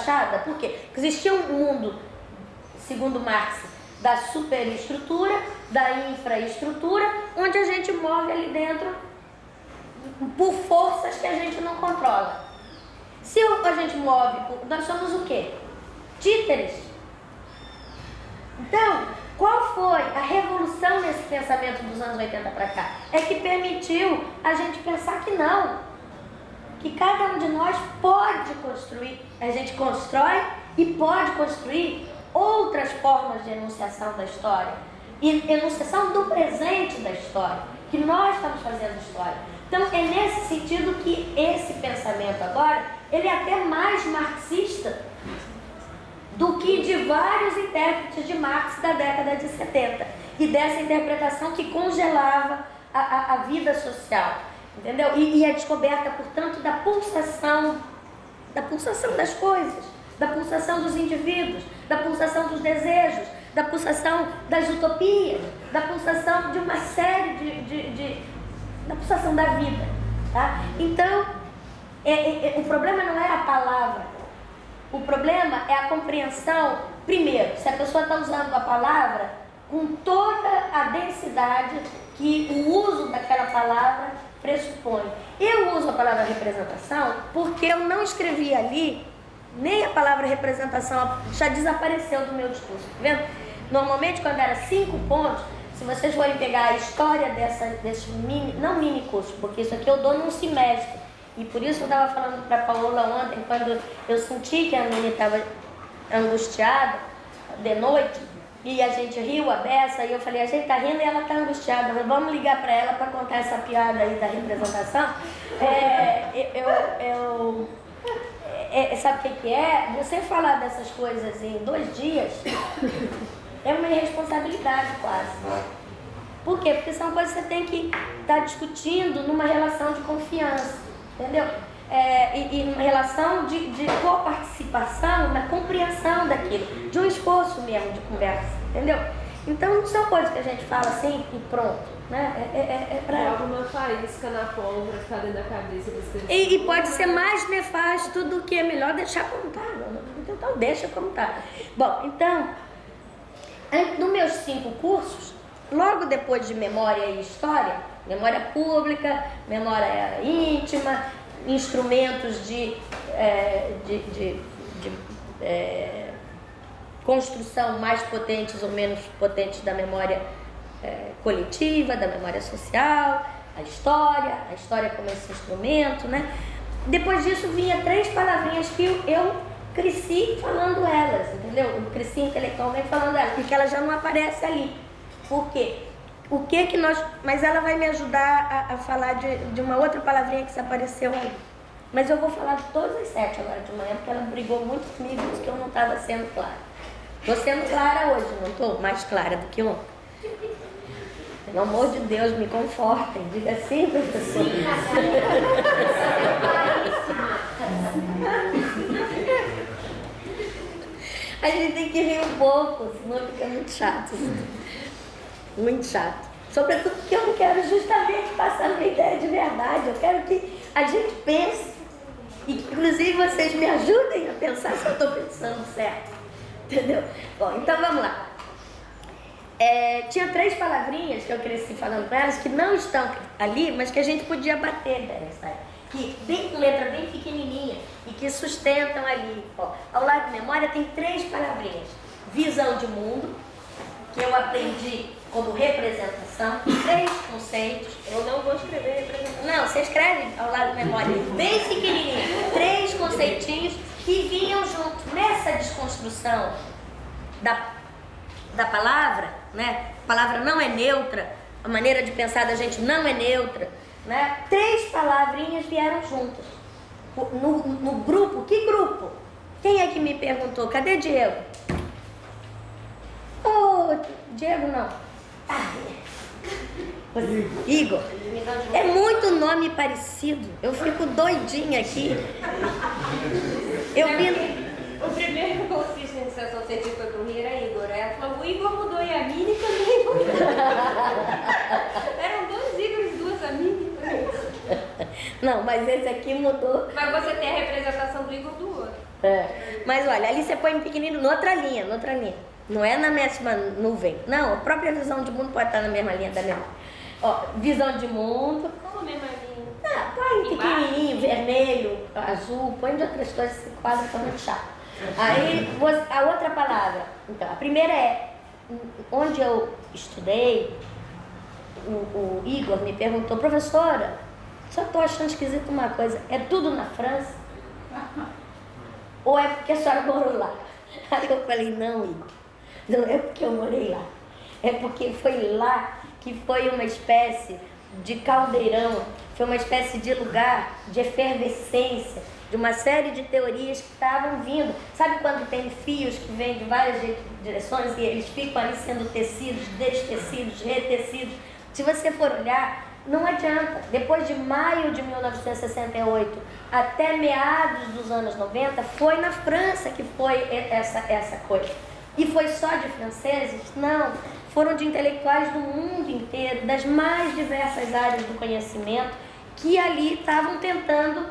fachada. Por quê? Porque existia um mundo, segundo Marx, da superestrutura, da infraestrutura, onde a gente move ali dentro por forças que a gente não controla. Se a gente move, nós somos o quê? Títeres. Então, qual foi a revolução nesse pensamento dos anos 80 para cá? É que permitiu a gente pensar que não. Que cada um de nós pode construir. A gente constrói e pode construir outras formas de enunciação da história. E enunciação do presente da história. Que nós estamos fazendo história. Então, é nesse sentido que esse pensamento agora, ele é até mais marxista do que de vários intérpretes de Marx da década de 70 e dessa interpretação que congelava a vida social, entendeu? E a descoberta, portanto, da pulsação das coisas, da pulsação dos indivíduos, da pulsação dos desejos, da pulsação das utopias, da pulsação de uma série da pulsação da vida, tá? Então, o problema não é a palavra. O problema é a compreensão, primeiro, se a pessoa está usando a palavra com toda a densidade que o uso daquela palavra pressupõe. Eu uso a palavra representação porque eu não escrevi ali, nem a palavra representação já desapareceu do meu discurso, tá vendo? Normalmente, quando era 5 pontos, se vocês forem pegar a história desse não mini curso, porque isso aqui eu dou num semestre. E por isso eu estava falando para a Paola ontem, quando eu senti que a Nini estava angustiada de noite, e a gente riu a beça, e eu falei, a gente está rindo e ela está angustiada, mas vamos ligar para ela para contar essa piada aí da representação. Sabe o que é? Você falar dessas coisas em 2 dias é uma irresponsabilidade quase. Por quê? Porque são coisas que você tem que estar discutindo numa relação de confiança. Entendeu? E uma relação de coparticipação, na compreensão daquilo, de um esforço mesmo de conversa, entendeu? Então não são coisas que a gente fala assim e pronto, né? É pra... alguma faísca na pólvora que está dentro da cabeça das pessoas. E pode ser mais nefasto do que é melhor deixar como está. Então deixa como está. Bom, então, nos meus 5 cursos, logo depois de Memória e História, memória pública, memória íntima, instrumentos de construção mais potentes ou menos potentes da memória coletiva, da memória social, a história como esse instrumento, né? Depois disso vinha 3 palavrinhas que eu cresci falando elas, entendeu? Eu cresci intelectualmente falando elas, porque elas já não aparecem ali. Por quê? Mas ela vai me ajudar a falar de uma outra palavrinha que se apareceu aí. Mas eu vou falar de todas as 7 agora de manhã, porque ela brigou muito comigo, disse que eu não estava sendo clara. Estou sendo clara hoje, não estou mais clara do que ontem. Pelo amor de Deus, me confortem. Diga assim, professor. A gente tem que rir um pouco, senão fica muito chato. Muito chato. Sobretudo porque eu não quero justamente passar uma ideia de verdade. Eu quero que a gente pense. E inclusive vocês me ajudem a pensar se eu estou pensando certo. Entendeu? Bom, então vamos lá. Tinha 3 palavrinhas que eu cresci falando para elas que não estão ali, mas que a gente podia bater nessa. Que bem com letra bem pequenininha e que sustentam ali. Ó, ao lado de memória tem 3 palavrinhas. Visão de mundo, que eu aprendi como representação, 3 conceitos. Eu não vou escrever representação. Não, você escreve ao lado de memória, bem pequenininho. 3 conceitinhos que vinham juntos nessa desconstrução da palavra, né? A palavra não é neutra, a maneira de pensar da gente não é neutra, né? 3 palavrinhas vieram juntas. No grupo, que grupo? Quem é que me perguntou? Cadê Diego? Diego não. Igor. É muito nome parecido. Eu fico doidinha aqui. O primeiro bolsista de iniciação científica foi pro Rio era Igor. Aí ela falou, o Igor mudou e a Mini também mudou. Eram 2 Igors e 2 Mini. Não, mas esse aqui mudou. Mas você tem a representação do Igor do outro. Mas olha, ali você põe em pequenino, noutra linha. Não é na mesma nuvem. Não, a própria visão de mundo pode estar na mesma linha também. Ó, visão de mundo. Como a mesma linha? Põe em pequenininho, vermelho, azul, põe de outras coisas, esse quadro fica muito chato. Aí, a outra palavra. Então, a primeira é, onde eu estudei, o Igor me perguntou, professora, só estou achando esquisito uma coisa, é tudo na França? Ou é porque a senhora morou lá? Aí eu falei, não, Igor, não é porque eu morei lá, é porque foi lá que foi uma espécie de caldeirão, foi uma espécie de lugar de efervescência, de uma série de teorias que estavam vindo. Sabe quando tem fios que vêm de várias direções e eles ficam ali sendo tecidos, destecidos, retecidos? Se você for olhar, não adianta. Depois de maio de 1968 até meados dos anos 90, foi na França que foi essa coisa. E foi só de franceses? Não. Foram de intelectuais do mundo inteiro, das mais diversas áreas do conhecimento, que ali estavam tentando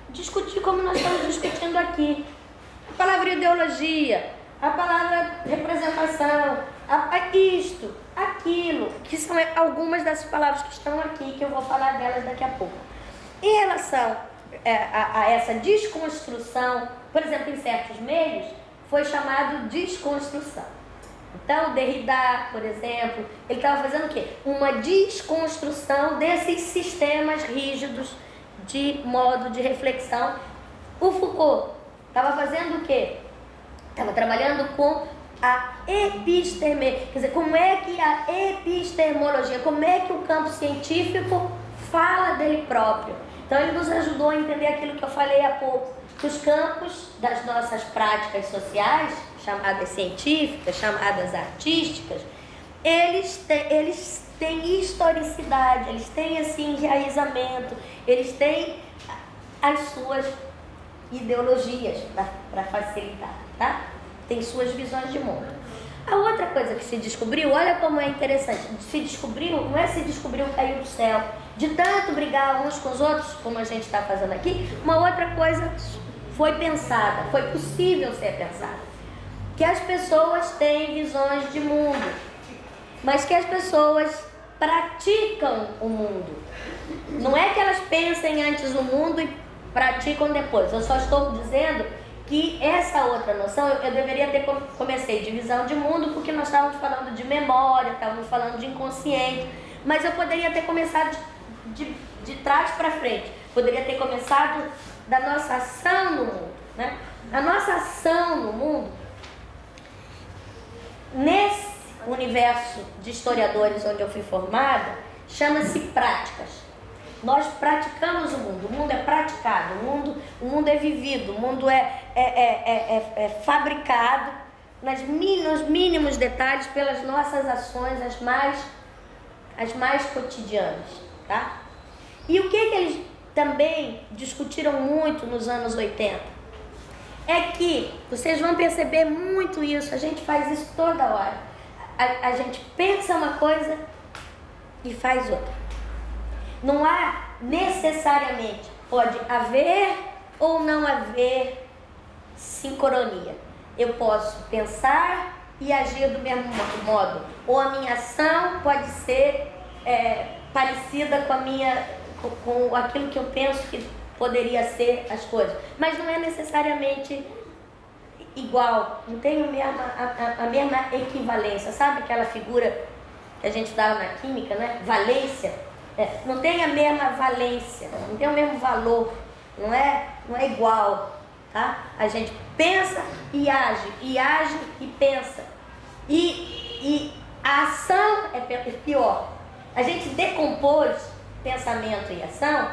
discutir como nós estamos discutindo aqui. A palavra ideologia, a palavra representação, isto, aquilo, que são algumas das palavras que estão aqui, que eu vou falar delas daqui a pouco. Em relação a essa desconstrução, por exemplo, em certos meios, foi chamado desconstrução. Então, Derrida, por exemplo, ele estava fazendo o quê? Uma desconstrução desses sistemas rígidos de modo de reflexão. O Foucault estava fazendo o quê? Estava trabalhando com a episteme, quer dizer, como é que a epistemologia, como é que o campo científico fala dele próprio. Então ele nos ajudou a entender aquilo que eu falei há pouco, que os campos das nossas práticas sociais, chamadas científicas, chamadas artísticas, eles têm historicidade, eles têm assim enraizamento, eles têm as suas ideologias para facilitar, tá? Tem suas visões de mundo. A outra coisa que se descobriu, olha como é interessante, não é se descobriu caiu do céu, de tanto brigar uns com os outros, como a gente está fazendo aqui, uma outra coisa foi pensada, foi possível ser pensada, que as pessoas têm visões de mundo, mas que as pessoas praticam o mundo. Não é que elas pensem antes o mundo e praticam depois. Eu só estou dizendo que essa outra noção, eu deveria ter comecei de visão de mundo, porque nós estávamos falando de memória, estávamos falando de inconsciente, mas eu poderia ter começado de trás para frente. Poderia ter começado da nossa ação no mundo, né? A nossa ação no mundo, nesse universo de historiadores onde eu fui formada, chama-se práticas. Nós praticamos o mundo é praticado, o mundo é vivido, o mundo é fabricado nos mínimos detalhes pelas nossas ações, as mais cotidianas, tá? E o que eles também discutiram muito nos anos 80? É que, vocês vão perceber muito isso, a gente faz isso toda hora. A gente pensa uma coisa e faz outra. Não há necessariamente, pode haver ou não haver sincronia. Eu posso pensar e agir do mesmo modo, ou a minha ação pode ser parecida com aquilo que eu penso que poderia ser as coisas, mas não é necessariamente igual, não tem a mesma equivalência. Sabe aquela figura que a gente dava na química, né? Valência. Não tem a mesma valência, não tem o mesmo valor, não é igual, tá? A gente pensa e age e pensa. E a ação é pior. A gente decompôs pensamento e ação,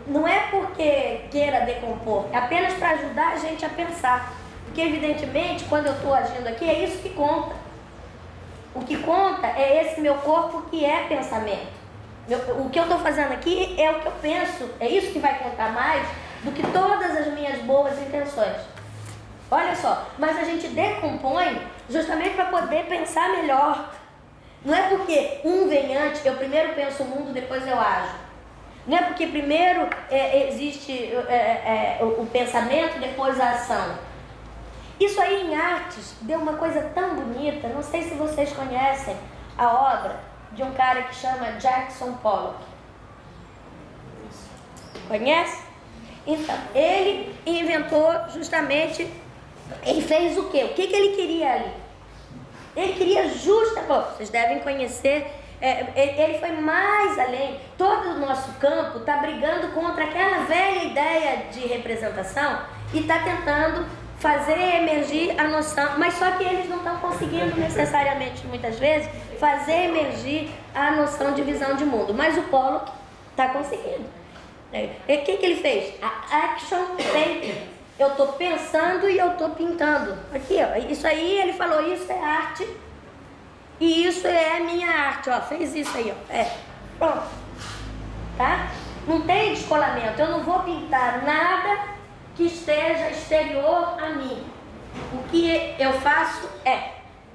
não é porque queira decompor, é apenas para ajudar a gente a pensar. Porque, evidentemente, quando eu estou agindo aqui, é isso que conta. O que conta é esse meu corpo que é pensamento. O que eu estou fazendo aqui é o que eu penso, é isso que vai contar mais do que todas as minhas boas intenções. Olha só, mas a gente decompõe justamente para poder pensar melhor. Não é porque um vem antes, eu primeiro penso o mundo, depois eu ajo. Não é porque primeiro existe o pensamento, depois a ação. Isso aí em artes deu uma coisa tão bonita. Não sei se vocês conhecem a obra de um cara que chama Jackson Pollock. Conhece? Então, ele inventou justamente, ele fez o quê? O que ele queria ali? Ele queria vocês devem conhecer, ele foi mais além. Todo o nosso campo está brigando contra aquela velha ideia de representação e está tentando fazer emergir a noção, mas só que eles não estão conseguindo necessariamente, muitas vezes, fazer emergir a noção de visão de mundo, mas o Pollock está conseguindo. O que ele fez? A action painting. Eu estou pensando e eu estou pintando. Aqui, ó, isso aí, ele falou, isso é arte e isso é a minha arte, ó, fez isso aí, ó, pronto, tá? Não tem descolamento, eu não vou pintar nada que esteja exterior a mim. O que eu faço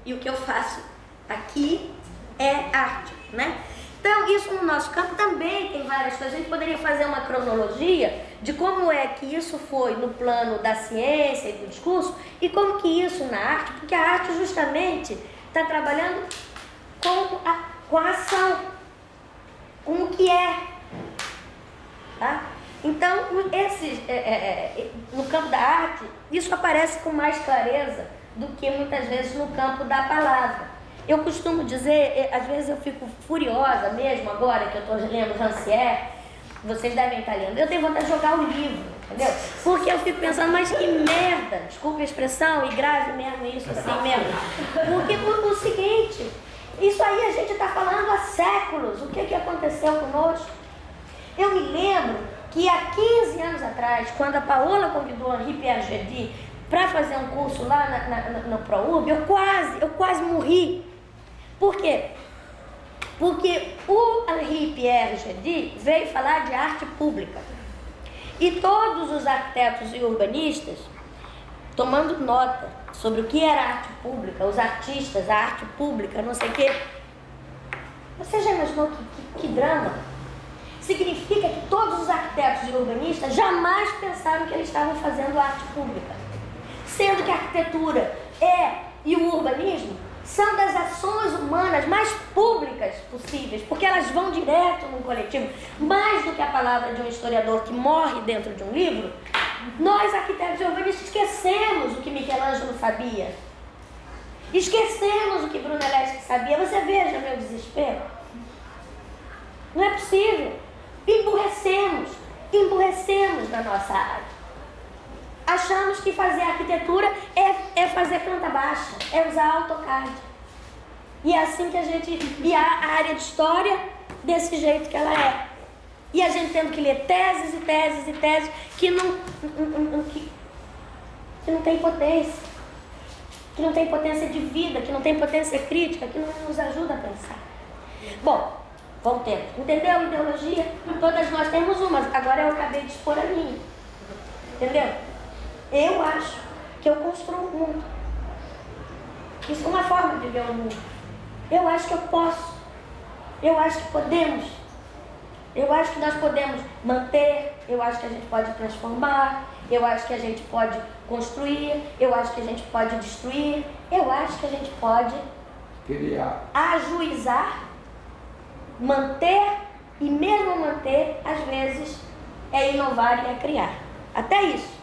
e o que eu faço aqui é arte, né? Então, isso no nosso campo também tem várias coisas. A gente poderia fazer uma cronologia de como é que isso foi no plano da ciência e do discurso e como que isso na arte, porque a arte justamente está trabalhando com a ação, com o que é, tá? Então, no campo da arte, isso aparece com mais clareza do que muitas vezes no campo da palavra. Eu costumo dizer, às vezes eu fico furiosa mesmo, agora que eu estou lendo Rancière, vocês devem estar lendo, eu tenho vontade de jogar o livro, entendeu? Porque eu fico pensando, mas que merda, desculpe a expressão, e grave mesmo isso, assim mesmo. Porque o seguinte, isso aí a gente está falando há séculos, o que aconteceu conosco? Eu me lembro que há 15 anos atrás, quando a Paola convidou a Henri Pierre para fazer um curso lá no ProURB, eu quase morri. Por quê? Porque o Henri Pierre veio falar de arte pública. E todos os arquitetos e urbanistas, tomando nota sobre o que era arte pública, os artistas, a arte pública, não sei o quê. Você já imaginou que drama? Significa que todos os arquitetos e urbanistas jamais pensaram que eles estavam fazendo arte pública. Sendo que a arquitetura e o urbanismo são das ações humanas mais públicas possíveis, porque elas vão direto no coletivo. Mais do que a palavra de um historiador que morre dentro de um livro, nós, arquitetos e urbanistas, esquecemos o que Michelangelo sabia. Esquecemos o que Brunelleschi sabia. Você veja meu desespero. Não é possível. Emburrecemos na nossa área. Achamos que fazer arquitetura é fazer planta baixa, é usar AutoCAD. E é assim que a gente... E a área de história desse jeito que ela é. E a gente tendo que ler teses e teses e teses que não tem potência. Que não tem potência de vida, que não tem potência crítica, que não nos ajuda a pensar. Bom, voltemos. Entendeu a ideologia? Todas nós temos uma, agora eu acabei de expor a minha. Entendeu? Eu acho que eu construo o mundo. Isso é uma forma de ver o mundo. Eu acho que eu posso. Eu acho que podemos. Eu acho que nós podemos manter. Eu acho que a gente pode transformar. Eu acho que a gente pode construir. Eu acho que a gente pode destruir. Eu acho que a gente pode criar, ajuizar, manter e mesmo manter, às vezes, é inovar e é criar. Até isso.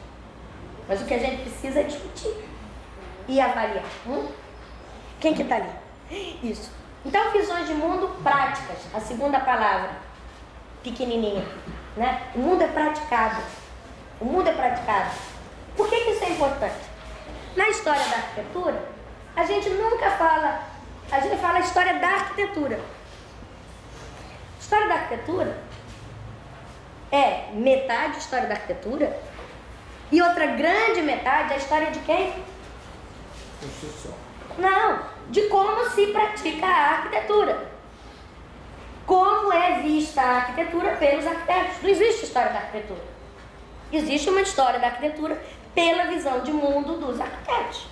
Mas o que a gente precisa é discutir e avaliar. Quem que está ali? Isso. Então, visões de mundo práticas. A segunda palavra, pequenininha. Né? O mundo é praticado. O mundo é praticado. Por que isso é importante? Na história da arquitetura, a gente nunca fala... A gente fala a história da arquitetura. A história da arquitetura é metade história da arquitetura e outra grande metade é a história de quem? construção. Não, de como se pratica a arquitetura. Como é vista a arquitetura pelos arquitetos. Não existe história da arquitetura. Existe uma história da arquitetura pela visão de mundo dos arquitetos.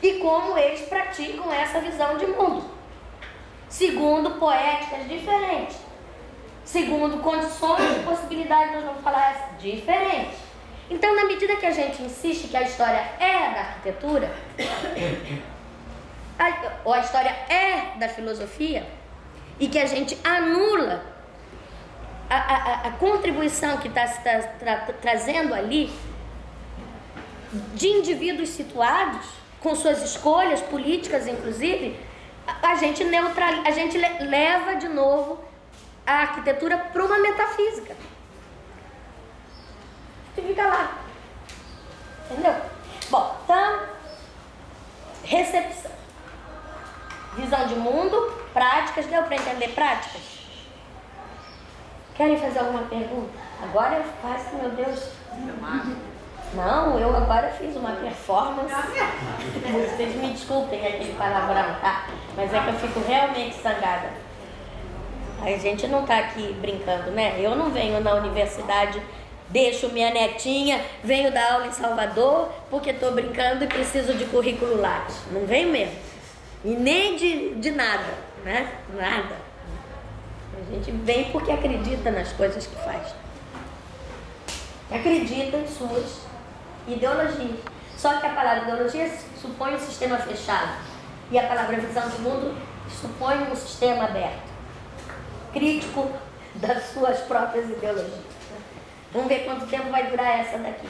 E como eles praticam essa visão de mundo. Segundo poéticas diferentes. segundo condições e possibilidades, nós vamos falar diferentes. Então, na medida que a gente insiste que a história é da arquitetura, ou a história é da filosofia, e que a gente anula a contribuição que está trazendo ali de indivíduos situados, com suas escolhas políticas, inclusive, a gente leva de novo a arquitetura para uma metafísica. E fica lá. Entendeu? Bom, então, recepção. Visão de mundo, práticas. Deu para entender práticas? Querem fazer alguma pergunta? Agora eu faço, meu Deus. Não, eu agora fiz uma performance. Vocês me desculpem aquele palavrão, tá? Mas é que eu fico realmente zangada. A gente não tá aqui brincando, né? Eu não venho na universidade, deixo minha netinha, venho dar aula em Salvador porque tô brincando e preciso de currículo Lattes. Não venho mesmo. E nem de nada, né? Nada. A gente vem porque acredita nas coisas que faz. Acredita em suas ideologias. Só que a palavra ideologia supõe um sistema fechado. E a palavra visão de mundo supõe um sistema aberto. Crítico das suas próprias ideologias. Vamos ver quanto tempo vai durar essa daqui.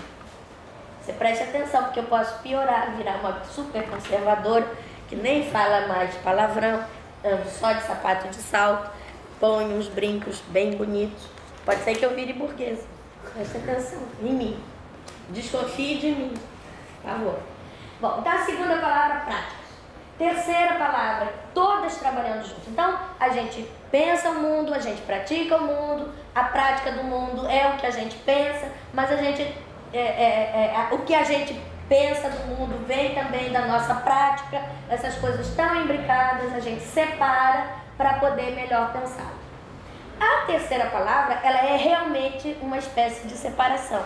Você preste atenção, porque eu posso piorar, virar uma super conservadora, que nem fala mais de palavrão, ando só de sapato de salto, põe uns brincos bem bonitos. Pode ser que eu vire burguesa. Preste atenção em mim. Desconfie de mim, por favor. Bom, então a segunda palavra, prática. Terceira palavra, todas trabalhando juntos. Então, a gente pensa o mundo, a gente pratica o mundo, a prática do mundo é o que a gente pensa, mas a gente, o que a gente pensa do mundo vem também da nossa prática. Essas coisas estão imbricadas, a gente separa para poder melhor pensar. A terceira palavra, ela é realmente uma espécie de separação.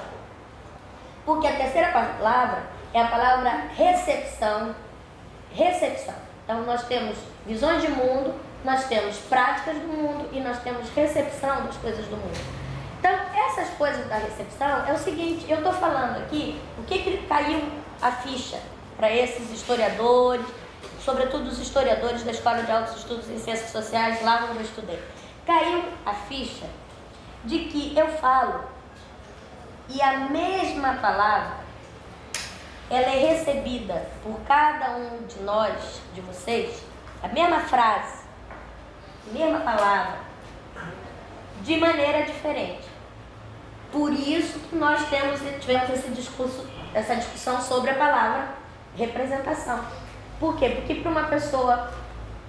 Porque a terceira palavra é a palavra recepção. Recepção. Então nós temos visões de mundo, nós temos práticas do mundo e nós temos recepção das coisas do mundo. Então essas coisas da recepção é o seguinte, eu estou falando aqui o que caiu a ficha para esses historiadores, sobretudo os historiadores da Escola de Altos Estudos em Ciências Sociais, lá onde eu estudei. Caiu a ficha de que eu falo e a mesma palavra ela é recebida por cada um de nós, de vocês, a mesma frase, a mesma palavra, de maneira diferente. Por isso que nós tivemos essa discussão sobre a palavra representação. Por quê? Porque para uma pessoa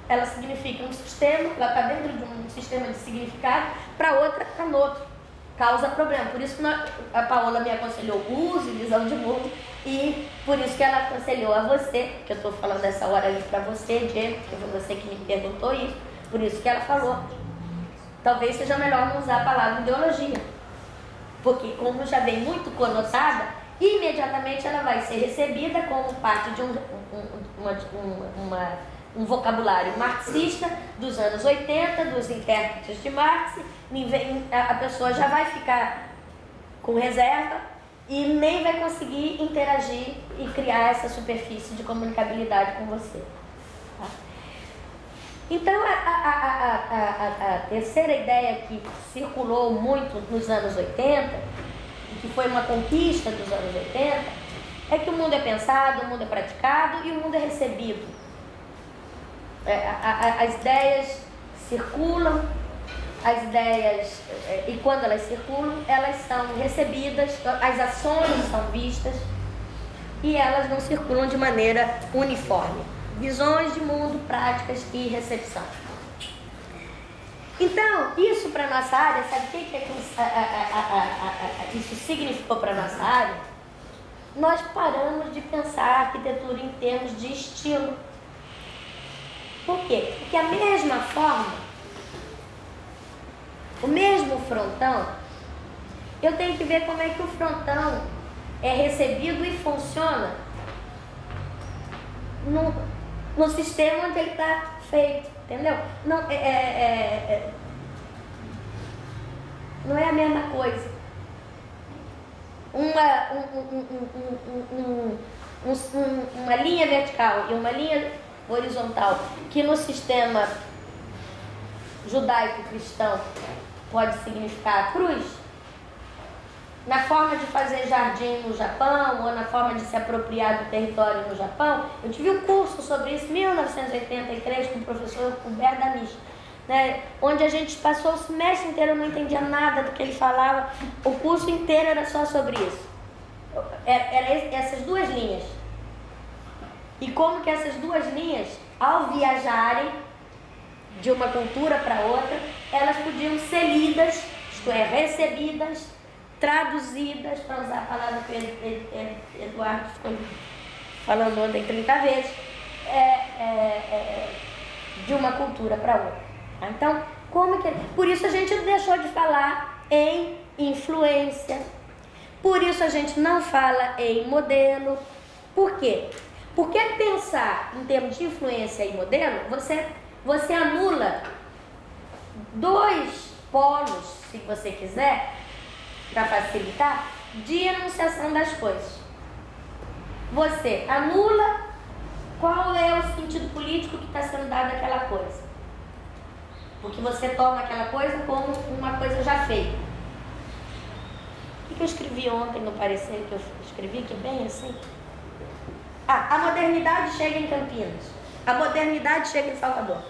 ela significa um sistema, ela está dentro de um sistema de significado, para outra está no outro. Causa problema. Por isso que a Paola me aconselhou, use visão de mundo, e por isso que ela aconselhou a você, que eu estou falando essa hora aí para você, Diego, que foi você que me perguntou isso, por isso que ela falou. Talvez seja melhor não usar a palavra ideologia, porque como já vem muito conotada, imediatamente ela vai ser recebida como parte de um vocabulário marxista dos anos 80, dos intérpretes de Marx. A pessoa já vai ficar com reserva e nem vai conseguir interagir e criar essa superfície de comunicabilidade com você. Tá? Então, a terceira ideia que circulou muito nos anos 80, e que foi uma conquista dos anos 80, é que o mundo é pensado, o mundo é praticado e o mundo é recebido. As ideias circulam, e quando elas circulam, elas são recebidas, as ações são vistas e elas não circulam de maneira uniforme. Visões de mundo, práticas e recepção. Então, isso para a nossa área, sabe o que isso significou para a nossa área? Nós paramos de pensar a arquitetura em termos de estilo. Por quê? Porque a mesma forma, o mesmo frontão, eu tenho que ver como é que o frontão é recebido e funciona no sistema onde ele está feito, entendeu? Não, Não é a mesma coisa. Uma linha vertical e uma linha horizontal, que no sistema judaico-cristão pode significar a cruz, na forma de fazer jardim no Japão, ou na forma de se apropriar do território no Japão. Eu tive um curso sobre isso em 1983 com o professor Humberto Damisch, né, onde a gente passou o semestre inteiro, eu não entendia nada do que ele falava, o curso inteiro era só sobre isso. Era essas duas linhas. E como que essas duas linhas, ao viajarem de uma cultura para outra, elas podiam ser lidas, isto é, recebidas, traduzidas, para usar a palavra que o Eduardo ficou falando ontem 30 vezes, de uma cultura para outra. Então, como que... Por isso a gente deixou de falar em influência, por isso a gente não fala em modelo. Por quê? Porque pensar em termos de influência e modelo, você anula dois polos, se você quiser, para facilitar, de enunciação das coisas. Você anula qual é o sentido político que está sendo dado àquela coisa. Porque você toma aquela coisa como uma coisa já feita. O que eu escrevi ontem no parecer que eu escrevi, que é bem assim? A modernidade chega em Campinas. A modernidade chega em Salvador.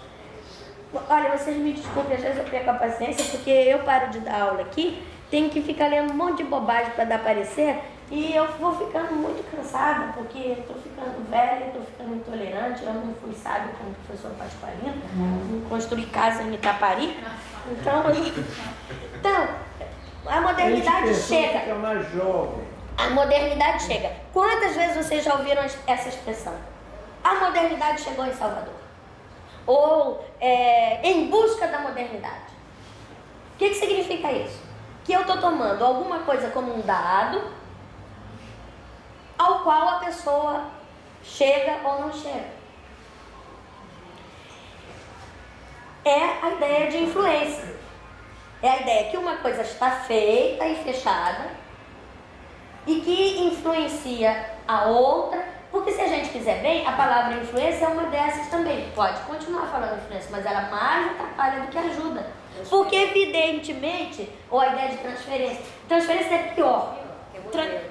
Olha, vocês me desculpem, às vezes eu perco a paciência, porque eu paro de dar aula aqui, tenho que ficar lendo um monte de bobagem para dar parecer, e eu vou ficando muito cansada, porque estou ficando velha, estou ficando intolerante, eu não fui sábio como professor Pasqualino, não construí casa em Itapari, então a modernidade chega. É mais jovem. A modernidade chega. Quantas vezes vocês já ouviram essa expressão? A modernidade chegou em Salvador. Ou em busca da modernidade. O que significa isso? Que eu estou tomando alguma coisa como um dado ao qual a pessoa chega ou não chega. É a ideia de influência. É a ideia que uma coisa está feita e fechada e que influencia a outra, porque se a gente quiser bem, a palavra influência é uma dessas também. Pode continuar falando influência, mas ela mais atrapalha do que ajuda. Porque evidentemente, ou a ideia de transferência. Transferência é pior.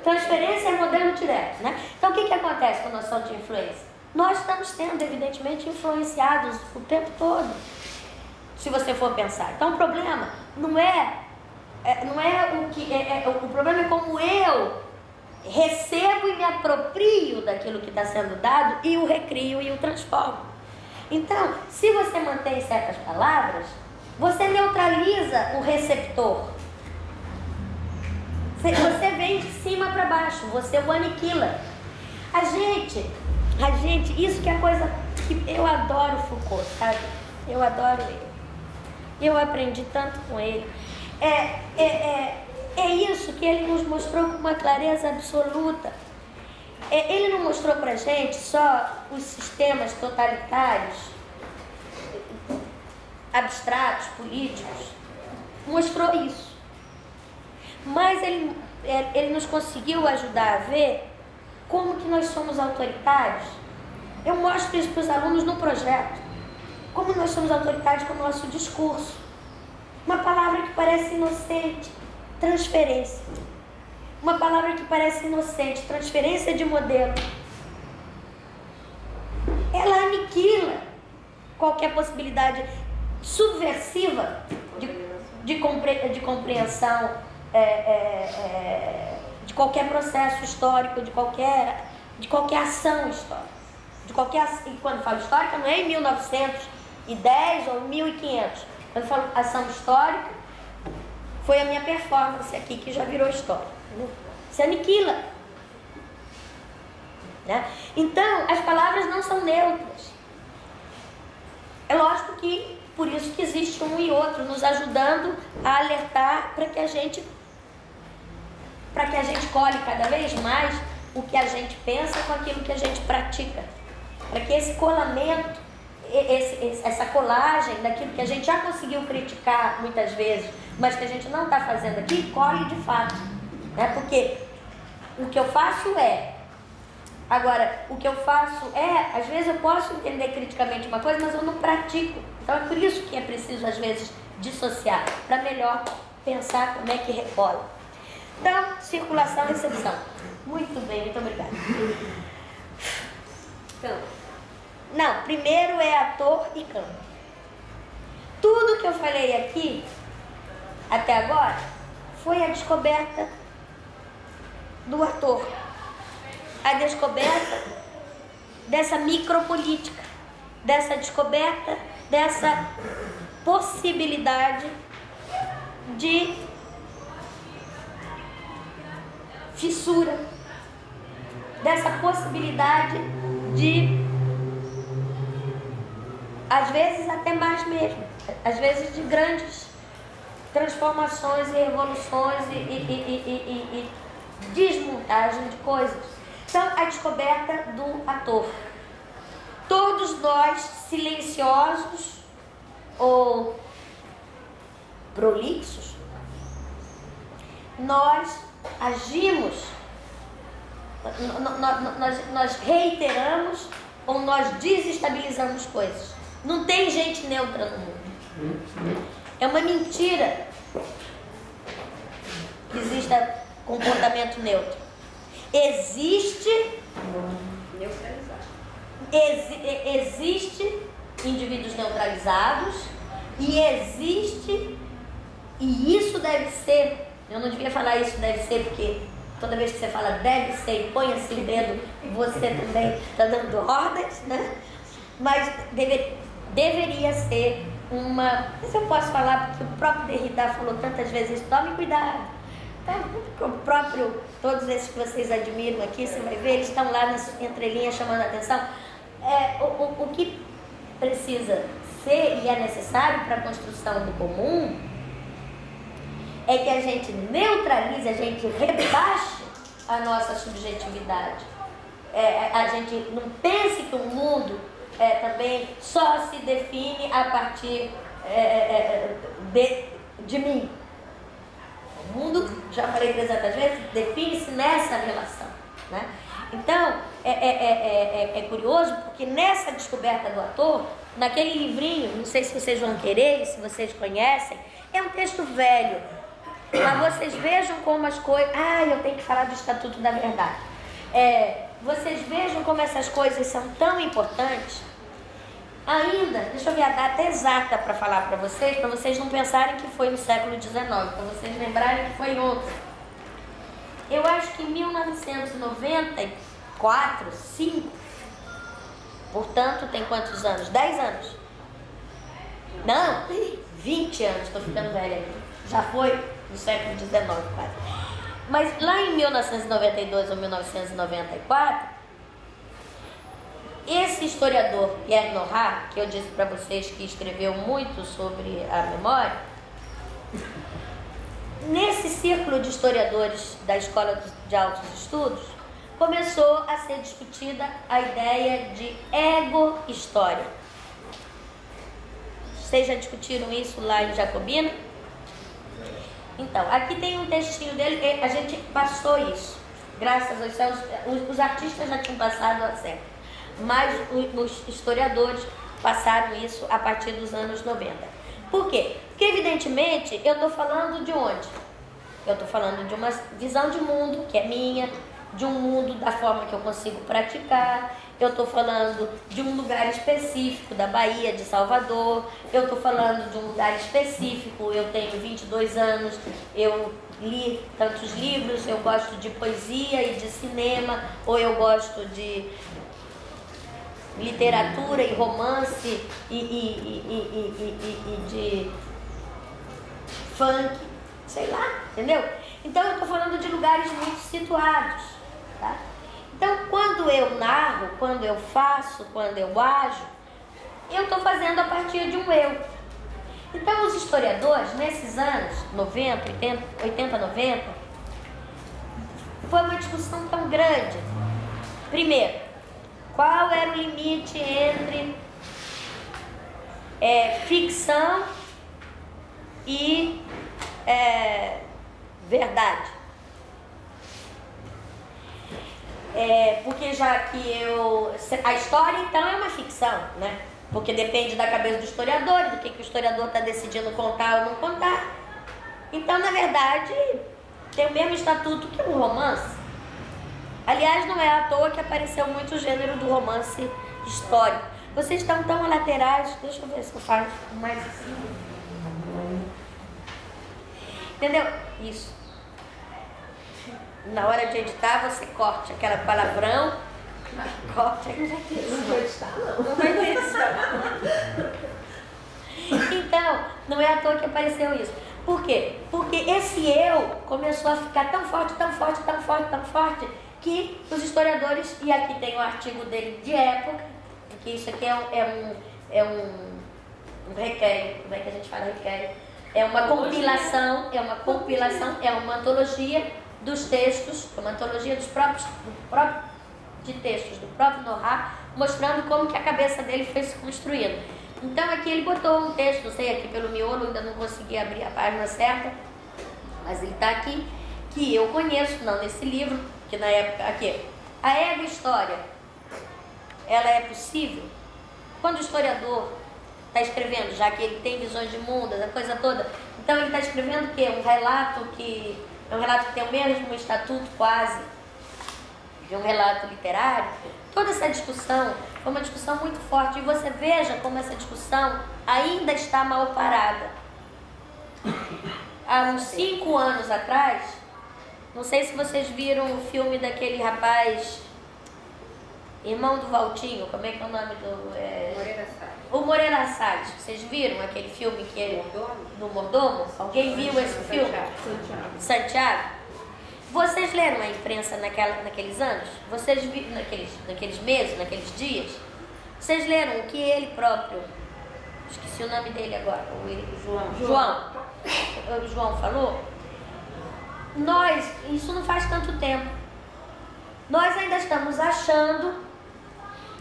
Transferência é modelo direto, né? Então o que acontece com a noção de influência? Nós estamos sendo evidentemente influenciados o tempo todo, se você for pensar. Então o problema não é o que o problema é como eu recebo e me aproprio daquilo que está sendo dado e o recrio e o transformo. Então, se você mantém certas palavras, você neutraliza o receptor. Você vem de cima para baixo, você o aniquila. A gente, isso que é coisa que eu adoro Foucault, sabe? Eu adoro ele. Eu aprendi tanto com ele. É isso que ele nos mostrou com uma clareza absoluta. Ele não mostrou pra gente só os sistemas totalitários, abstratos, políticos. Mostrou isso. Mas ele nos conseguiu ajudar a ver como que nós somos autoritários. Eu mostro isso para os alunos no projeto. Como nós somos autoritários com o nosso discurso. Uma palavra que parece inocente, transferência. Uma palavra que parece inocente, transferência de modelo. Ela aniquila qualquer possibilidade subversiva de compreensão de qualquer processo histórico, de qualquer ação histórica. E quando falo histórica, não é em 1910 ou 1500. Quando eu falo ação histórica, foi a minha performance aqui que já virou história. Se aniquila. Né? Então, as palavras não são neutras. É lógico que por isso que existe um e outro nos ajudando a alertar para que a gente colhe cada vez mais o que a gente pensa com aquilo que a gente pratica. Para que esse colamento essa colagem daquilo que a gente já conseguiu criticar muitas vezes, mas que a gente não está fazendo aqui, colhe de fato, né? Porque o que eu faço agora, o que eu faço às vezes eu posso entender criticamente uma coisa, mas eu não pratico. Então é por isso que é preciso às vezes dissociar, para melhor pensar como é que recola. Então, circulação e recepção. Muito bem, muito obrigada. Então, não, primeiro é ator e campo. Tudo que eu falei aqui, até agora, foi a descoberta do ator. A descoberta dessa micropolítica, dessa descoberta, dessa possibilidade de fissura, dessa possibilidade de, às vezes até mais mesmo, às vezes de grandes transformações e revoluções e desmontagem de coisas. Então, a descoberta do ator. Todos nós, silenciosos ou prolixos, nós agimos, nós reiteramos ou nós desestabilizamos coisas. Não tem gente neutra no mundo. É uma mentira que exista comportamento neutro. Existe indivíduos neutralizados e existe, e isso deve ser, eu não devia falar isso deve ser, porque toda vez que você fala deve ser e põe assim o dedo, você também está dando ordens, né? Mas deveria ser uma, mas eu posso falar porque o próprio Derrida falou tantas vezes, tome cuidado. O próprio, todos esses que vocês admiram aqui, você vai ver, eles estão lá nas entrelinhas chamando a atenção. O que precisa ser e é necessário para a construção do comum é que a gente neutralize, a gente rebaixe a nossa subjetividade. A gente não pense que o mundo também só se define a partir de mim. O mundo, já falei 300 vezes, define-se nessa relação, né? Então, é curioso porque nessa descoberta do ator, naquele livrinho, não sei se vocês vão querer, se vocês conhecem, é um texto velho, mas vocês vejam como as coisas... eu tenho que falar do Estatuto da Verdade. Vocês vejam como essas coisas são tão importantes. Ainda, deixa eu ver a data exata para falar para vocês não pensarem que foi no século XIX, para vocês lembrarem que foi ontem. Eu acho que em 1994, 5, portanto, tem quantos anos? 10 anos. Não, 20 anos, estou ficando velha aqui. Já foi no século XIX, quase. Mas lá em 1992 ou 1994, esse historiador, Pierre Nora, que eu disse para vocês que escreveu muito sobre a memória, nesse círculo de historiadores da Escola de Altos Estudos, começou a ser discutida a ideia de ego-história. Vocês já discutiram isso lá em Jacobina? Então, aqui tem um textinho dele, a gente passou isso, graças aos céus, os artistas já tinham passado há séculos. Mas os historiadores passaram isso a partir dos anos 90. Por quê? Porque, evidentemente, eu estou falando de onde? Eu estou falando de uma visão de mundo que é minha, de um mundo da forma que eu consigo praticar. Eu estou falando de um lugar específico, da Bahia, de Salvador. Eu estou falando de um lugar específico, eu tenho 22 anos, eu li tantos livros, eu gosto de poesia e de cinema, ou eu gosto de literatura e romance e de funk, sei lá, entendeu? Então eu estou falando de lugares muito situados, tá? Então quando eu narro, quando eu faço, quando eu ajo, eu estou fazendo a partir de um eu. Então os historiadores, nesses anos 90, 80, 90, foi uma discussão tão grande. Primeiro, qual era o limite entre ficção e verdade. Porque já que a história então é uma ficção, né? Porque depende da cabeça do historiador, do que o historiador está decidindo contar ou não contar. Então, na verdade, tem o mesmo estatuto que um romance. Aliás, não é à toa que apareceu muito o gênero do romance histórico. Vocês estão tão laterais, deixa eu ver se eu faço mais assim. Entendeu? Isso. Na hora de editar, você corte aquela palavrão, corte aqui. Não vou editar, não. Não vai ter isso. Então, não é à toa que apareceu isso. Por quê? Porque esse eu começou a ficar tão forte, tão forte, tão forte, tão forte, que os historiadores, e aqui tem um artigo dele de época, porque isso aqui é um requer, como é que a gente fala requer? É uma compilação, é uma antologia dos textos, uma antologia de textos, do próprio Nohar, mostrando como que a cabeça dele foi se construindo. Então aqui ele botou um texto, não sei, aqui pelo miolo, ainda não consegui abrir a página certa, mas ele está aqui, que eu conheço, não nesse livro, que na época, aqui, a ego história, ela é possível? Quando o historiador está escrevendo, já que ele tem visões de mundo, a coisa toda, então ele está escrevendo o quê? Um relato que tem o mesmo estatuto quase de um relato literário. Toda essa discussão foi uma discussão muito forte, e você veja como essa discussão ainda está mal parada. Há uns 5 anos atrás, não sei se vocês viram o filme daquele rapaz, irmão do Valtinho, como é que é o nome do... Moreira Salles. O Moreira Salles. Vocês viram aquele filme que é do Mordomo? Alguém viu esse filme? Santiago. Vocês leram a imprensa naqueles anos? Vocês viram naqueles meses, naqueles dias? Vocês leram o que ele próprio, esqueci o nome dele agora, o João falou? Isso não faz tanto tempo. Nós ainda estamos achando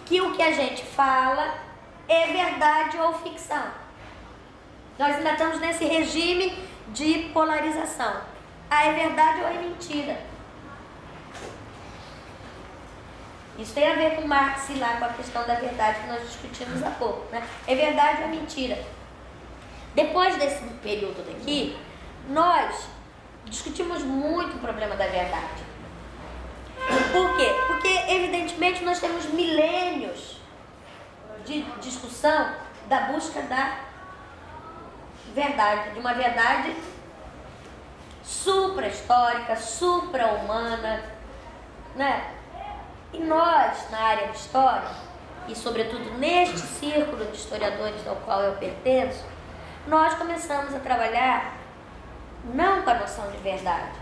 que o que a gente fala é verdade ou ficção. Nós ainda estamos nesse regime de polarização. É verdade ou é mentira? Isso tem a ver com Marx e lá com a questão da verdade que nós discutimos há pouco, né? É verdade ou é mentira? Depois desse período daqui, nós discutimos muito o problema da verdade. Por quê? Porque, evidentemente, nós temos milênios de discussão da busca da verdade, de uma verdade supra-histórica, supra-humana, né? E nós, na área de história, e sobretudo neste círculo de historiadores ao qual eu pertenço, nós começamos a trabalhar não com a noção de verdade,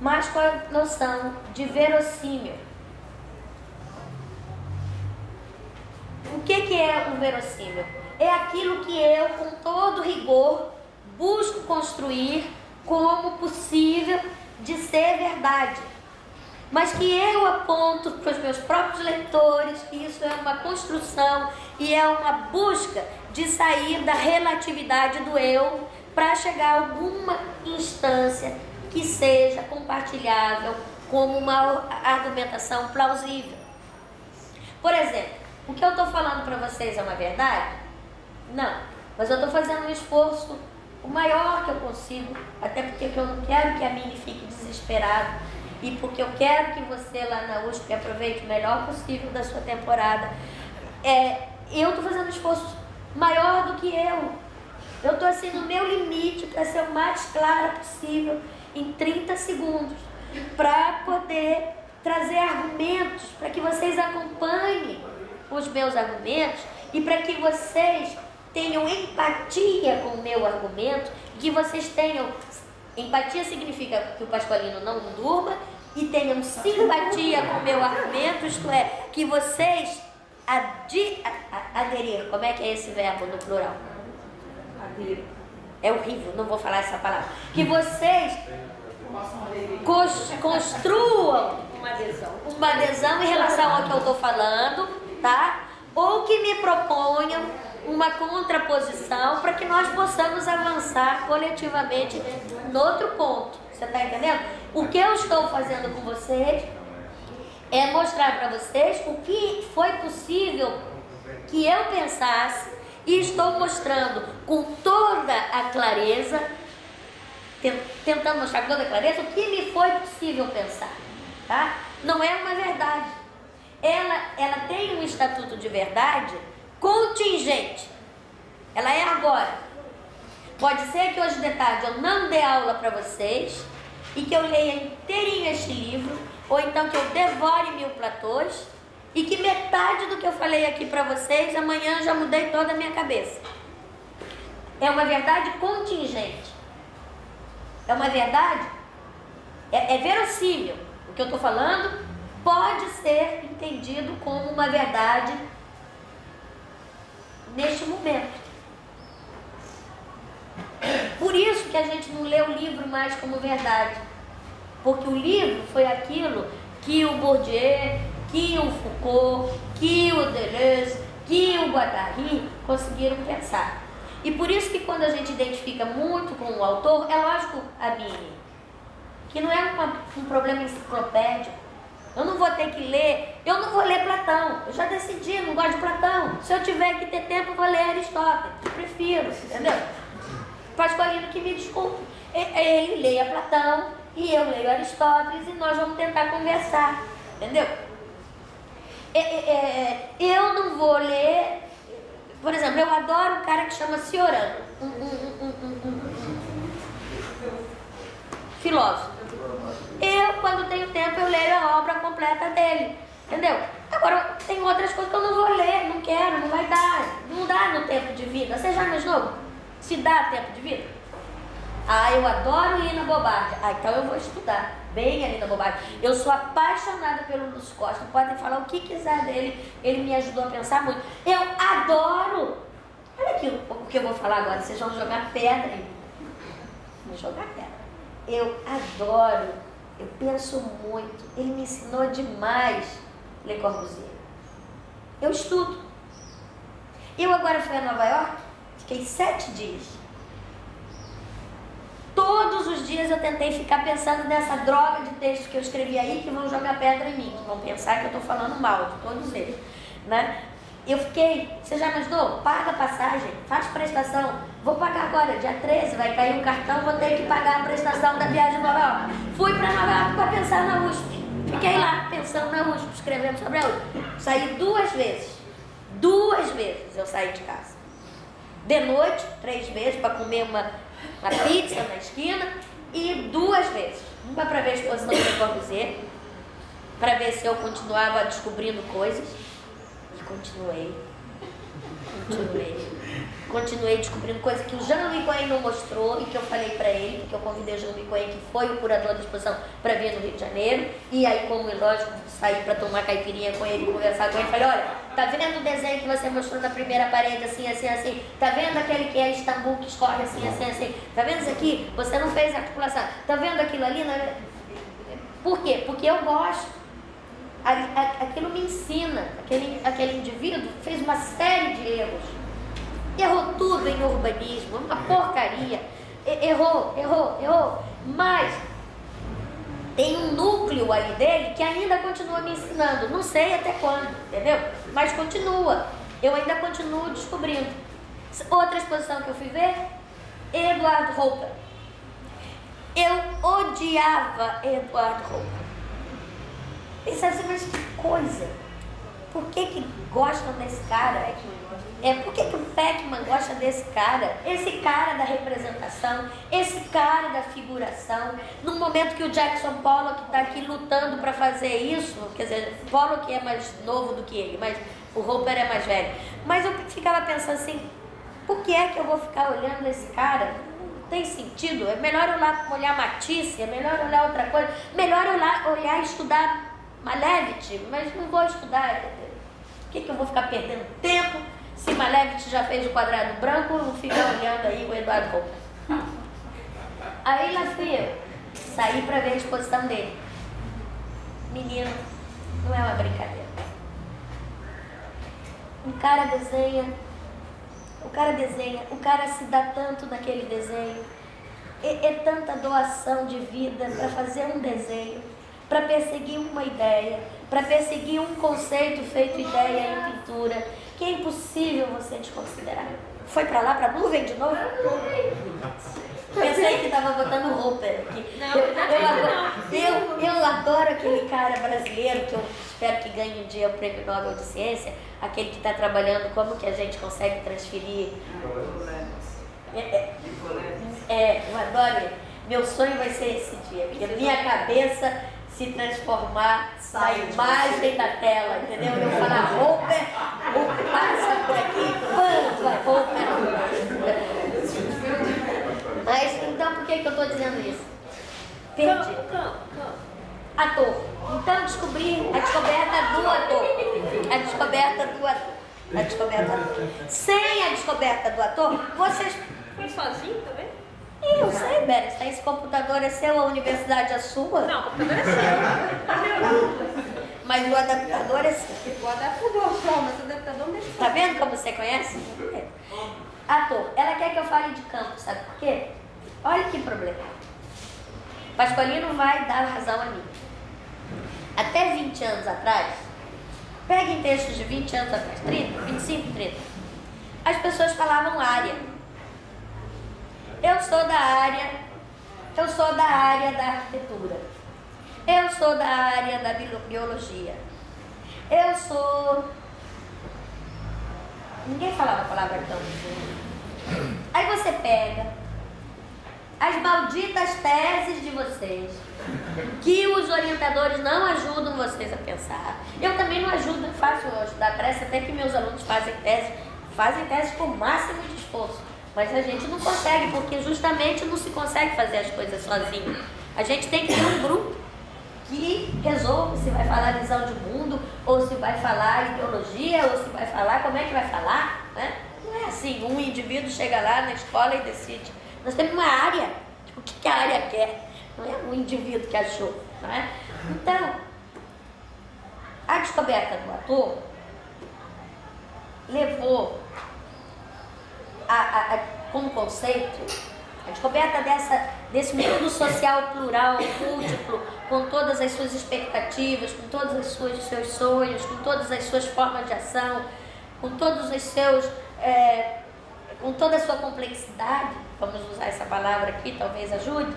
mas com a noção de verossímil. O que é o verossímil? É aquilo que eu, com todo rigor, busco construir como possível de ser verdade, mas que eu aponto para os meus próprios leitores que isso é uma construção e é uma busca de sair da relatividade do eu para chegar a alguma instância que seja compartilhável como uma argumentação plausível. Por exemplo, o que eu estou falando para vocês é uma verdade? Não, mas eu estou fazendo um esforço o maior que eu consigo, até porque eu não quero que a Mini fique desesperada e porque eu quero que você lá na USP aproveite o melhor possível da sua temporada. Eu estou fazendo um esforço maior do que eu estou assim no meu limite para ser o mais clara possível em 30 segundos, para poder trazer argumentos, para que vocês acompanhem os meus argumentos e para que vocês tenham empatia com o meu argumento, que vocês tenham... Empatia significa que o Pasqualino não durma e tenham simpatia com o meu argumento, isto é, que vocês aderir, como é que é esse verbo no plural? Aderir. É horrível, não vou falar essa palavra. Que vocês construam uma adesão em relação ao que eu estou falando, tá? Ou que me proponham uma contraposição para que nós possamos avançar coletivamente no outro ponto. Você está entendendo? O que eu estou fazendo com vocês é mostrar para vocês o que foi possível que eu pensasse e estou mostrando com toda a clareza, tentando mostrar com toda a clareza o que me foi possível pensar, tá? Não é uma verdade. Ela tem um estatuto de verdade contingente. Ela é agora. Pode ser que hoje de tarde eu não dê aula para vocês e que eu leia inteirinho este livro, ou então que eu devore 1000 platôs e que metade do que eu falei aqui para vocês, amanhã eu já mudei toda a minha cabeça. É uma verdade contingente. É uma verdade, é verossímil. O que eu estou falando pode ser entendido como uma verdade neste momento. Por isso que a gente não lê o livro mais como verdade. Porque o livro foi aquilo que o Bourdieu, que o Foucault, que o Deleuze, que o Guattari conseguiram pensar. E por isso que quando a gente identifica muito com o autor, é lógico, Abine, que não é um problema enciclopédico. Eu não vou ter que ler, eu não vou ler Platão. Eu já decidi, não gosto de Platão. Se eu tiver que ter tempo, eu vou ler Aristóteles. Eu prefiro, entendeu? Pastorino que me desculpe. Ele leia Platão e eu leio Aristóteles e nós vamos tentar conversar, entendeu? Eu não vou ler, por exemplo, eu adoro um cara que chama Cioran, filósofo. Eu, quando tenho tempo, eu leio a obra completa dele, entendeu? Agora, tem outras coisas que eu não vou ler, não quero, não vai dar, não dá no tempo de vida. Você já imaginou? Se dá tempo de vida? Ah, eu adoro Lina Bobardi. Ah, então eu vou estudar bem a Lina Bobardi. Eu sou apaixonada pelo Lúcio Costa. Podem falar o que quiser dele. Ele me ajudou a pensar muito. Eu adoro. Olha aqui o que eu vou falar agora. Vocês vão jogar pedra em mim. Vou jogar pedra. Eu adoro. Eu penso muito. Ele me ensinou demais Le Corbusier. Eu estudo. Eu agora fui a Nova York. Fiquei 7 dias. Todos os dias eu tentei ficar pensando nessa droga de texto que eu escrevi aí, que vão jogar pedra em mim, que vão pensar que eu estou falando mal de todos eles, né? Eu fiquei, você já imaginou? Paga a passagem, faz prestação. Vou pagar agora, dia 13, vai cair um cartão, vou ter que pagar a prestação da viagem Nova York. Fui para Nova York para pensar na USP. Fiquei lá, pensando na USP, escrevendo sobre a USP. Saí 2 vezes. 2 vezes eu saí de casa. De noite, 3 vezes para comer uma pizza na esquina e 2 vezes. Uma para ver a exposição do Le Corbusier, para ver se eu continuava descobrindo coisas. E continuei descobrindo coisas que o Jean-Louis Cohen não mostrou e que eu falei para ele, porque eu convidei o Jean-Louis Cohen, que foi o curador da exposição, para vir no Rio de Janeiro. E aí, como lógico, saí para tomar caipirinha com ele, conversar com ele, falei: olha, tá vendo o desenho que você mostrou na primeira parede, assim, assim, assim? Tá vendo aquele que é Istambul, que escorre assim, assim, assim? Tá vendo isso aqui? Você não fez articulação. Tá vendo aquilo ali? Por quê? Porque eu gosto. Aquilo me ensina. Aquele indivíduo fez uma série de erros. Errou tudo em urbanismo, uma porcaria. Errou. Mas tem um núcleo aí dele que ainda continua me ensinando. Não sei até quando, entendeu? Mas continua. Eu ainda continuo descobrindo. Outra exposição que eu fui ver, Edward Hopper. Eu odiava Edward Hopper. Pensava assim, mas que coisa. Por que gostam desse cara? Por que o Beckman gosta desse cara? Esse cara da representação, esse cara da figuração. No momento que o Jackson Pollock está aqui lutando para fazer isso, quer dizer, Pollock é mais novo do que ele, mas o Hopper é mais velho. Mas eu ficava pensando assim, por que é que eu vou ficar olhando esse cara? Não tem sentido. É melhor eu lá olhar Matisse, é melhor olhar outra coisa, melhor eu lá olhar e estudar Malevich, mas não vou estudar. Por que eu vou ficar perdendo tempo? Se Malevich já fez o quadrado branco, eu vou ficar olhando aí o Eduardo Hopper. Aí lá fui eu, saí para ver a exposição dele. Menino, não é uma brincadeira. Um cara desenha o cara desenha, o cara se dá tanto naquele desenho. É tanta doação de vida para fazer um desenho, para perseguir uma ideia, para perseguir um conceito feito ideia em pintura, que é impossível você desconsiderar. Foi para lá, para a nuvem de novo? Pensei que estava botando roupa aqui. Eu adoro aquele cara brasileiro que eu espero que ganhe um dia o Prêmio Nobel de Ciência, aquele que está trabalhando como que a gente consegue transferir. Eu adoro ele. Meu sonho vai ser esse dia, porque minha cabeça se transformar na imagem da tela, entendeu? Eu falar roupa passa por aqui, vai roupa. Mas então por que eu estou dizendo isso? Perdi. Ator. Então descobri a descoberta do ator. A descoberta do ator. A descoberta do ator. Sem a descoberta do ator, vocês... Foi sozinho também? Eu sei, Beres, esse computador é seu, a universidade é sua. Não, o computador é seu. Mas o adaptador é seu. O adaptador só, mas o adaptador não Tá vendo como você conhece? Ator. Ela quer que eu fale de campo, sabe por quê? Olha que problema. Pasqualino vai dar razão a mim. Até 20 anos atrás, peguem textos de 20 anos atrás, 30, 25, 30. As pessoas falavam área. Eu sou da área da arquitetura. Eu sou da área da biologia. Eu sou... Ninguém falava a palavra campo. Aí você pega as malditas teses de vocês, que os orientadores não ajudam vocês a pensar. Eu também não ajudo, faço ajudar, parece até que meus alunos fazem tese com o máximo de esforço. Mas a gente não consegue, porque justamente não se consegue fazer as coisas sozinho. A gente tem que ter um grupo que resolva se vai falar visão de mundo, ou se vai falar ideologia, ou se vai falar como é que vai falar, né? Não é assim, um indivíduo chega lá na escola e decide. Nós temos uma área, o que a área quer, não é um indivíduo que achou, não é? Então, a descoberta do ator levou como conceito, a descoberta desse mundo social plural, múltiplo, com todas as suas expectativas, com todos os seus sonhos, com todas as suas formas de ação, com todos os seus, com toda a sua complexidade, vamos usar essa palavra aqui, talvez ajude,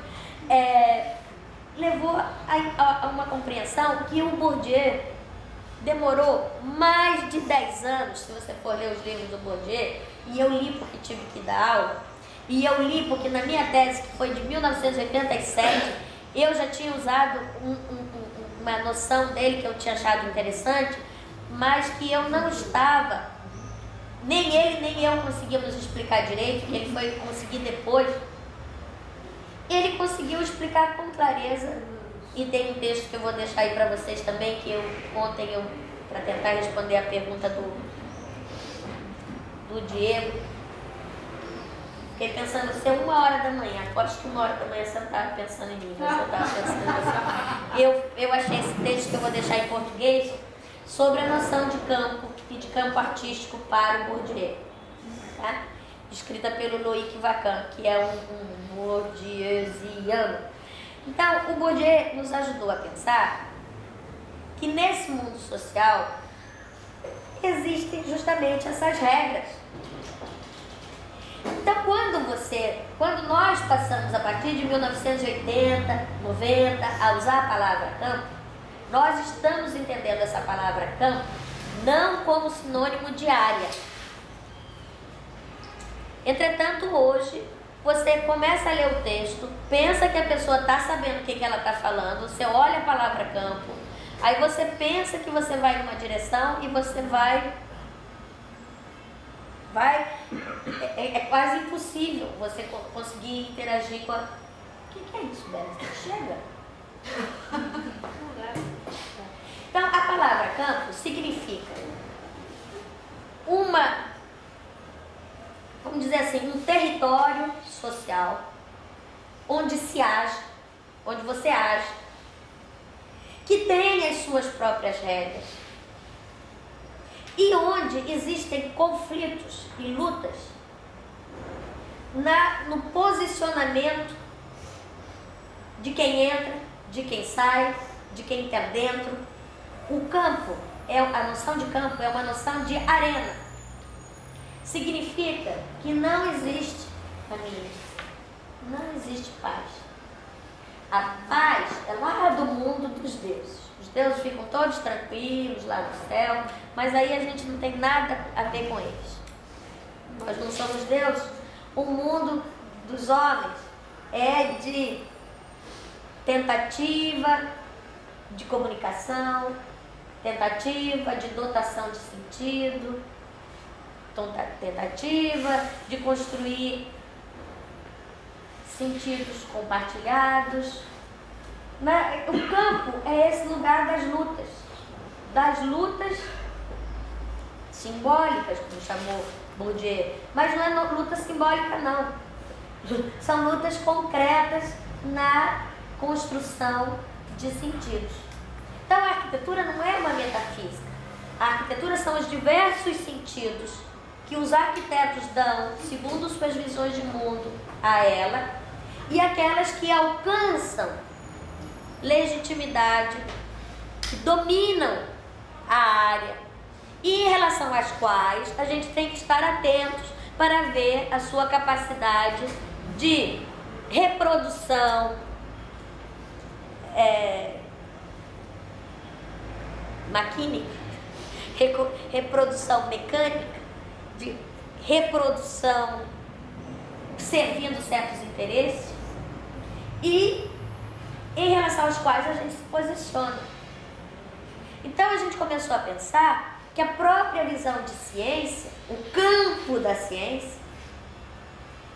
levou a uma compreensão que o Bourdieu demorou mais de 10 anos, se você for ler os livros do Bourdieu, e eu li porque tive que dar aula, e eu li porque na minha tese, que foi de 1987, eu já tinha usado uma noção dele que eu tinha achado interessante, mas que eu não estava, nem ele nem eu conseguimos explicar direito, que ele foi conseguir depois. Ele conseguiu explicar com clareza, e tem um texto que eu vou deixar aí para vocês também, que ontem para tentar responder a pergunta do Diego, fiquei pensando, se é 1h da manhã, aposto que 1h da manhã você não estava pensando em mim, mas eu estava pensando em você. Eu achei esse texto que eu vou deixar em português, sobre a noção de campo e de campo artístico para o Bourdieu, tá? Escrita pelo Loïc Vacan, que é um bourdieusiano. Então, o Bourdieu nos ajudou a pensar que nesse mundo social existem justamente essas regras. Então, quando nós passamos a partir de 1980, 90, a usar a palavra campo, nós estamos entendendo essa palavra campo não como sinônimo de área. Entretanto, hoje, você começa a ler o texto, pensa que a pessoa está sabendo o que ela está falando, você olha a palavra campo, aí você pensa que você vai numa direção e você vai... É quase impossível você conseguir interagir com a... O que é isso, Bela? Chega! Então, a palavra campo significa vamos dizer assim, um território social onde se age, onde você age, que tem as suas próprias regras e onde existem conflitos e lutas no posicionamento de quem entra, de quem sai, de quem está dentro. O campo, a noção de campo é uma noção de arena. Significa que não existe, família, não existe paz. A paz é lá do mundo dos deuses. Os deuses ficam todos tranquilos lá no céu, mas aí a gente não tem nada a ver com eles. Nós não somos deuses. O mundo dos homens é de tentativa de comunicação, tentativa de dotação de sentido, tentativa de construir sentidos compartilhados. O campo é esse lugar das lutas simbólicas, como chamou Bourdieu, mas não é luta simbólica não, são lutas concretas na construção de sentidos. Então a arquitetura não é uma metafísica, a arquitetura são os diversos sentidos que os arquitetos dão, segundo suas visões de mundo, a ela, e aquelas que alcançam legitimidade, que dominam a área, e em relação às quais a gente tem que estar atentos para ver a sua capacidade de reprodução maquínica, reprodução mecânica, de reprodução servindo certos interesses, e em relação aos quais a gente se posiciona. Então a gente começou a pensar que a própria visão de ciência, o campo da ciência,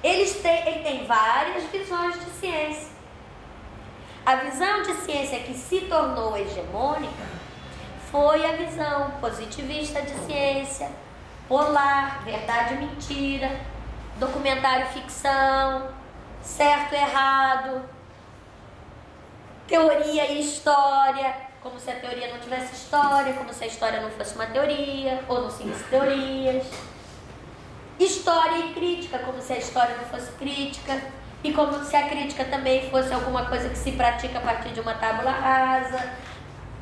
ele tem várias visões de ciência. A visão de ciência que se tornou hegemônica foi a visão positivista de ciência, polar, verdade e mentira, documentário ficção, certo e errado, teoria e história, como se a teoria não tivesse história, como se a história não fosse uma teoria, ou não seguisse teorias. História e crítica, como se a história não fosse crítica, e como se a crítica também fosse alguma coisa que se pratica a partir de uma tábula rasa,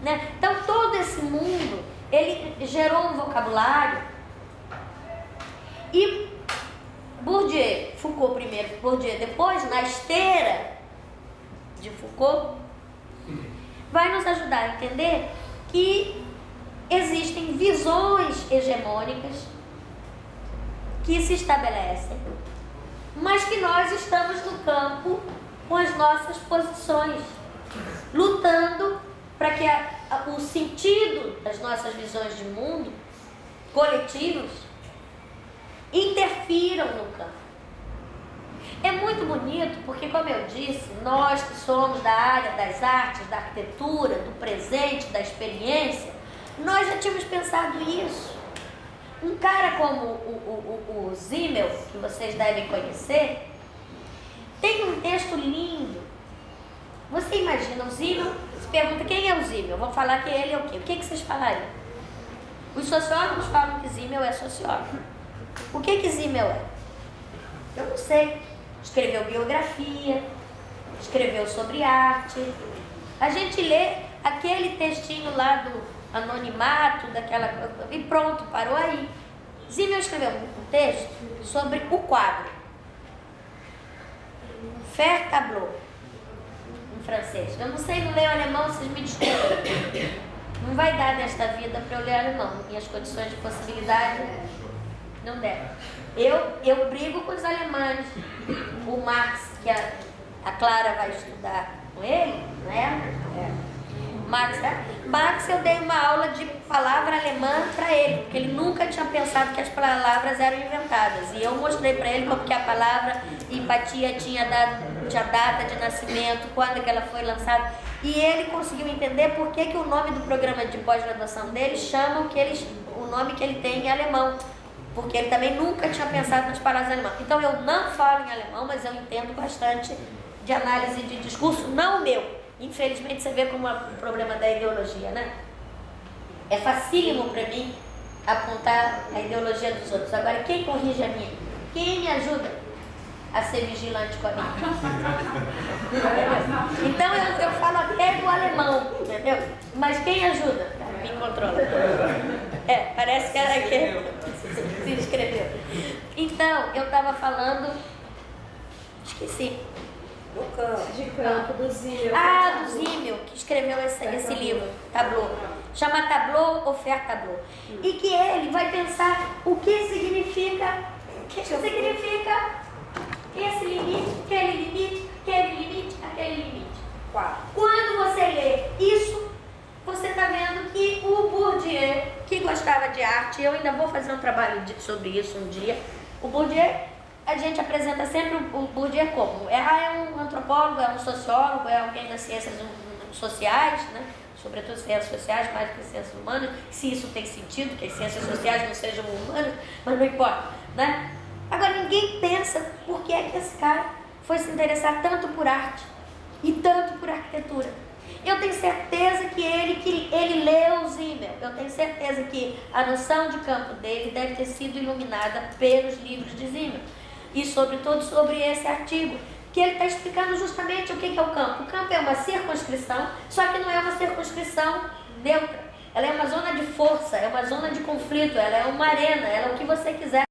né? Então todo esse mundo, ele gerou um vocabulário, e Bourdieu, Foucault primeiro, Bourdieu depois, na esteira de Foucault, vai nos ajudar a entender que existem visões hegemônicas que se estabelecem, mas que nós estamos no campo com as nossas posições, lutando para que o sentido das nossas visões de mundo coletivos interfiram no campo. É muito bonito porque, como eu disse, nós que somos da área das artes, da arquitetura, do presente, da experiência, nós já tínhamos pensado isso. Um cara como o Simmel, que vocês devem conhecer, tem um texto lindo. Você imagina o Simmel, se pergunta quem é o Simmel, vão falar que ele é o quê? O que vocês falariam? Os sociólogos falam que Simmel é sociólogo. O que Simmel é? Eu não sei. Escreveu biografia, escreveu sobre arte. A gente lê aquele textinho lá do anonimato, e pronto, parou aí. Simmel escreveu um texto sobre o quadro. Faire tableau, em francês. Eu não sei, não leio alemão, vocês me desculpem. Não vai dar nesta vida para eu ler alemão. Minhas condições de possibilidade não deram. Eu brigo com os alemães. O Marx, que a Clara vai estudar com ele, né? Marx, eu dei uma aula de palavra alemã para ele, porque ele nunca tinha pensado que as palavras eram inventadas. E eu mostrei para ele como que a palavra empatia tinha data de nascimento, quando que ela foi lançada. E ele conseguiu entender por que o nome do programa de pós-graduação dele chama o nome que ele tem em alemão. Porque ele também nunca tinha pensado nas palavras alemãs. Então eu não falo em alemão, mas eu entendo bastante de análise de discurso, não o meu. Infelizmente você vê como é o problema da ideologia, né? É facílimo para mim apontar a ideologia dos outros. Agora, quem corrige a minha? Quem me ajuda? a ser vigilante com a mim. Então eu falo até do alemão, entendeu? Mas quem ajuda? Me controla. Parece que era quem se inscreveu. Então, eu estava falando... Esqueci. De campo, do Zimmel. Do Zimmel, que escreveu esse livro, Tableau. Chama Tableau ou Faire Tableau. E que ele vai pensar o que significa esse limite, aquele limite, aquele limite, aquele limite. Quando você lê isso, você está vendo que o Bourdieu, que gostava de arte, eu ainda vou fazer um trabalho sobre isso um dia, o Bourdieu, a gente apresenta sempre o Bourdieu como? É um antropólogo, é um sociólogo, é alguém das ciências sociais, né? Sobretudo ciências sociais, mais do que ciências humanas, se isso tem sentido, que as ciências sociais não sejam humanas, mas não importa, né? Agora, ninguém pensa por que é que esse cara foi se interessar tanto por arte e tanto por arquitetura. Eu tenho certeza que ele leu Zimmel. Eu tenho certeza que a noção de campo dele deve ter sido iluminada pelos livros de Zimmel. E, sobretudo, sobre esse artigo, que ele está explicando justamente o que é o campo. O campo é uma circunscrição, só que não é uma circunscrição neutra. Ela é uma zona de força, é uma zona de conflito, ela é uma arena, ela é o que você quiser.